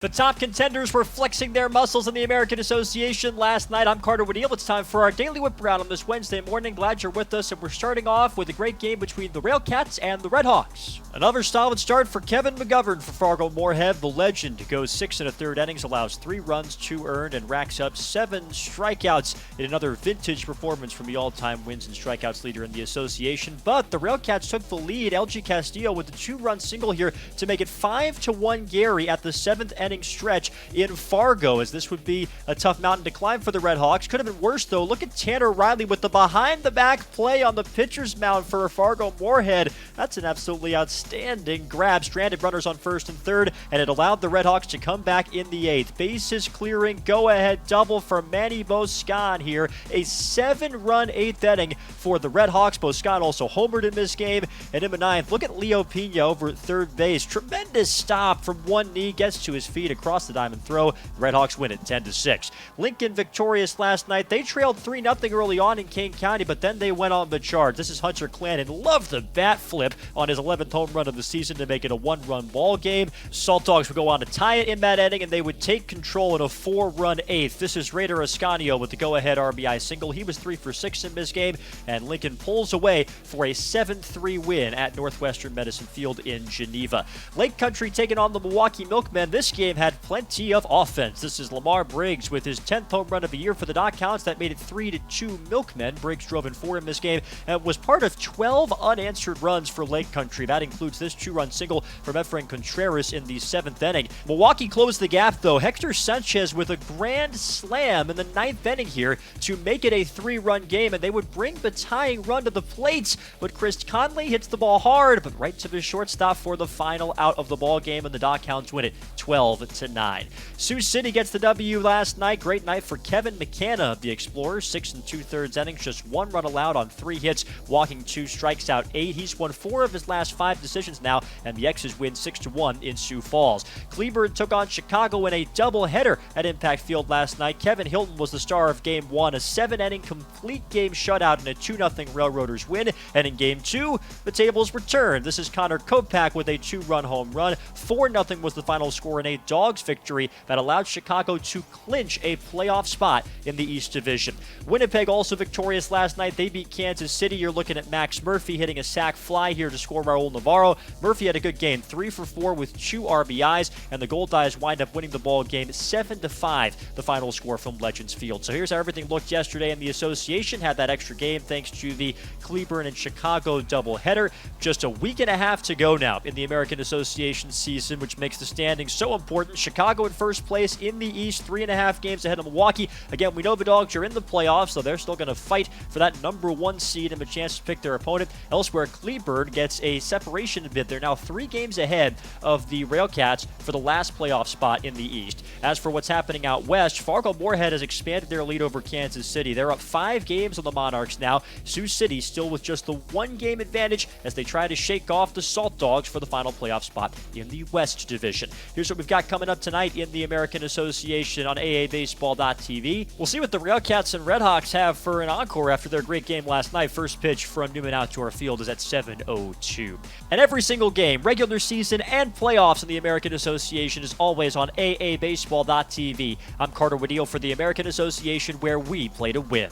The top contenders were flexing their muscles in the American Association last night. I'm Carter Woodiel. It's time for our daily Whiparound on this Wednesday morning. Glad you're with us, and we're starting off with a great game between the Railcats and the Redhawks. Another solid start for Kevin McGovern for Fargo Moorhead. The legend goes 6 1/3 innings, allows 3 runs, 2 earned, and racks up 7 strikeouts in another vintage performance from the all-time wins and strikeouts leader in the association. But the Railcats took the lead. LG Castillo with the 2-run single here to make it 5-1 Gary at the 7th inning stretch in Fargo, as this would be a tough mountain to climb for the Redhawks. Could have been worse, though. Look at Tanner Riley with the behind-the-back play on the pitcher's mound for Fargo Moorhead. That's an absolutely outstanding grab. Stranded runners on first and third, and it allowed the Redhawks to come back in the 8th. Bases clearing, go-ahead double for Manny Boscan here. A 7-run 8th inning for the Redhawks. Boscan also homered in this game. And in the 9th, look at Leo Pena over at third base. Tremendous stop from one knee, gets to his feet across the diamond throw. The Redhawks win it 10-6. Lincoln victorious last night. They trailed 3-0 early on in Kane County, but then they went on the charge. This is Hunter Clannon. Love the bat flip on his 11th home run of the season to make it a 1-run ball game. Salt Dogs would go on to tie it in that inning, and they would take control in a 4-run 8th. This is Raider Ascanio with the go-ahead RBI single. He was 3 for 6 in this game, and Lincoln pulls away for a 7-3 win at Northwestern Medicine Field in Geneva. Lake Country taking on the Milwaukee Milkmen. This game had plenty of offense. This is Lamar Briggs with his 10th home run of the year for the DockHounds. That made it 3-2 Milkmen. Briggs drove in 4 in this game and was part of 12 unanswered runs for Lake Country. That includes this 2-run single from Efrain Contreras in the 7th inning. Milwaukee closed the gap, though. Hector Sanchez with a grand slam in the 9th inning here to make it a 3-run game, and they would bring the tying run to the plate, but Chris Conley hits the ball hard, but right to the shortstop for the final out of the ball game, and the DockHounds win it 12-9. Sioux City gets the W last night. Great night for Kevin McCanna of the Explorers. 6 2/3 innings, just 1 run allowed on 3 hits, walking 2, strikes out 8. He's won 4 of his last 5 decisions now, and the X's win 6-1 in Sioux Falls. Cleburne took on Chicago in a doubleheader at Impact Field last night. Kevin Hilton was the star of Game 1, a 7-inning complete game shutout and a 2-0 Railroaders win. And in Game 2, the tables returned. This is Connor Kopak with a 2-run home run. 4-0 was the final score in a Dogs victory that allowed Chicago to clinch a playoff spot in the East Division. Winnipeg also victorious last night. They beat Kansas City. You're looking at Max Murphy hitting a sac fly here to score Raul Navarro. Murphy had a good game, 3 for 4 with 2 RBIs, and the Gold Eyes wind up winning the ball game 7-5, the final score from Legends Field. So here's how everything looked yesterday in the association. Had that extra game thanks to the Cleburne and Chicago doubleheader. Just a week and a half to go now in the American Association season, which makes the standings so important. Chicago in first place in the East, 3.5 games ahead of Milwaukee. Again, we know the Dogs are in the playoffs, so they're still going to fight for that #1 seed and a chance to pick their opponent. Elsewhere, Cleburne gets a separation bid. They're now 3 games ahead of the Railcats for the last playoff spot in the East. As for what's happening out west, Fargo Moorhead has expanded their lead over Kansas City. They're up 5 games on the Monarchs now. Sioux City still with just the 1-game advantage as they try to shake off the Salt Dogs for the final playoff spot in the West Division. Here's what we've got coming up tonight in the American Association on AABaseball.tv. We'll see what the Railcats and Redhawks have for an encore after their great game last night. First pitch from Newman Outdoor Field is at 7:02. And every single game, regular season and playoffs in the American Association, is always on AABaseball.tv. I'm Carter Woodiel for the American Association, where we play to win.